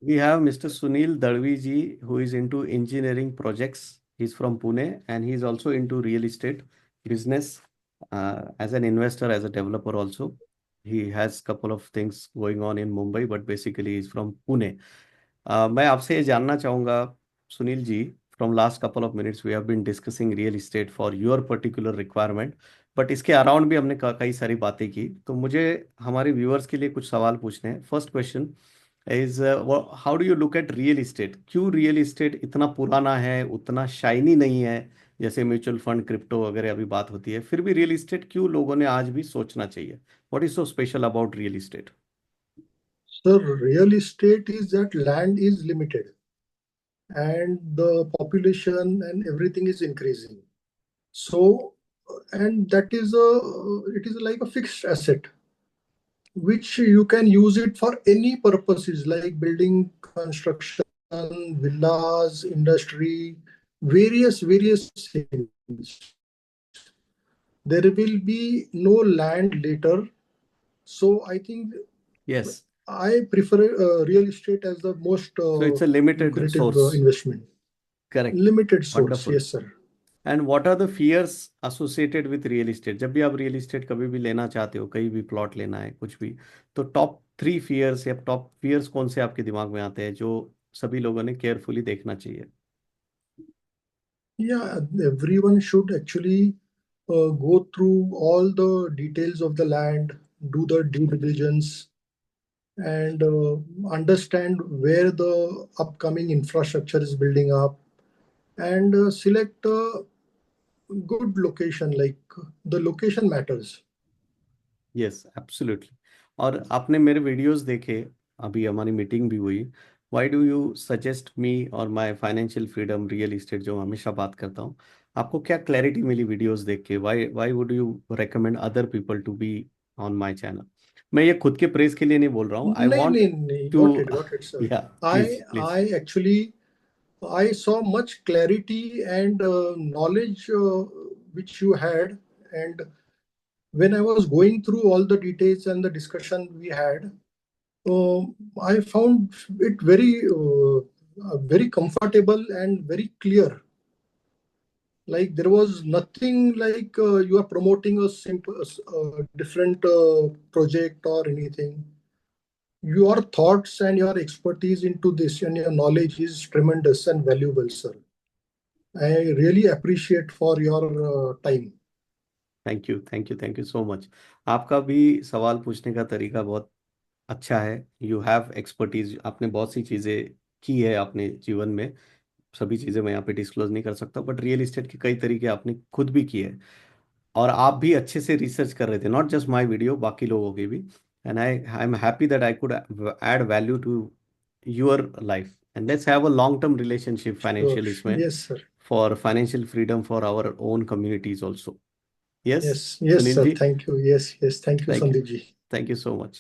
We have Mr. Sunil Dadvi ji, who is into engineering projects. He's from Pune and he's also into real estate business as an investor, as a developer also. He has couple of things going on in Mumbai, but basically he's from Pune. मैं आपसे ये जानना चाहूँगा Sunil ji, from last couple of minutes we have been discussing real estate for your particular requirement, but इसके around भी हमने कई सारी बातें की, तो मुझे हमारे व्यूअर्स के लिए कुछ सवाल पूछने हैं। First question is, how do you look at real estate? क्यों रियल इस्टेट इतना पुराना है, उतना शाइनी नहीं है जैसे म्यूचुअल फंड, क्रिप्टो वगैरह अभी बात होती है, फिर भी रियल इस्टेट क्यों लोगों ने आज भी सोचना चाहिए? What is so special about real estate? So real estate is that land is limited and the population and everything is increasing. So, and that is it is like a fixed asset, which you can use it for any purposes like building, construction, villas, industry, various things. There will be no land later. So I think Yes. I prefer real estate as the most So it's a limited lucrative source. investment. Correct. Limited source, Wonderful. yes, sir. And what are the fears associated with real estate? जब भी आप real estate कभी भी लेना चाहते हो, कहीं भी प्लॉट लेना है, कुछ भी, तो टॉप 3 फियर्स या टॉप फियर्स कौन से आपके दिमाग में आते हैं जो सभी लोगों ने केयरफुली देखना चाहिए? Yeah, everyone should actually go through all the details of the land, do the due diligence, and understand where the upcoming infrastructure is building up, and select a good location. Like the location matters. Yes, absolutely. और आपने मेरे videos देखे, अभी हमारी meeting भी हुई, why do you suggest me और my financial freedom real estate, जो हमेशा बात करता हूँ, आपको क्या क्लैरिटी मिली वीडियोस देख के? Why why would you recommend other people to be on my channel? मैं ये खुद के प्रेज के लिए नहीं बोल रहा हूँ, I No, want no, no. To Got it, sir. या I, please please. I actually, I saw much clarity and knowledge which you had, and when I was going through all the details and the discussion we had, I found it very comfortable and very clear. Like there was nothing like you are promoting a simple, different project or anything. Your thoughts and your expertise into this and your knowledge is tremendous and valuable, sir. I really appreciate for your time. Thank you, thank you, thank you so much. आपका भी सवाल पूछने का तरीका बहुत अच्छा है। You have expertise, आपने बहुत सी चीज़ें की है अपने जीवन में। सभी चीज़ें मैं यहाँ पे डिस्क्लोज नहीं कर सकता, बट रियल इस्टेट के कई तरीके आपने खुद भी किए हैं, और आप भी अच्छे से रिसर्च कर रहे थे, नॉट जस्ट माई वीडियो, बाकी लोगों की भी। And I am happy that I could add value to your life, and let's have a long term relationship Sure. Financial इसमें, Yes, sir. For financial freedom for our own communities also. Yes Yes, yes, Sunil sir. जी, Thank you. Yes, yes. Thank you, thank you, Sandeep ji. Thank you so much.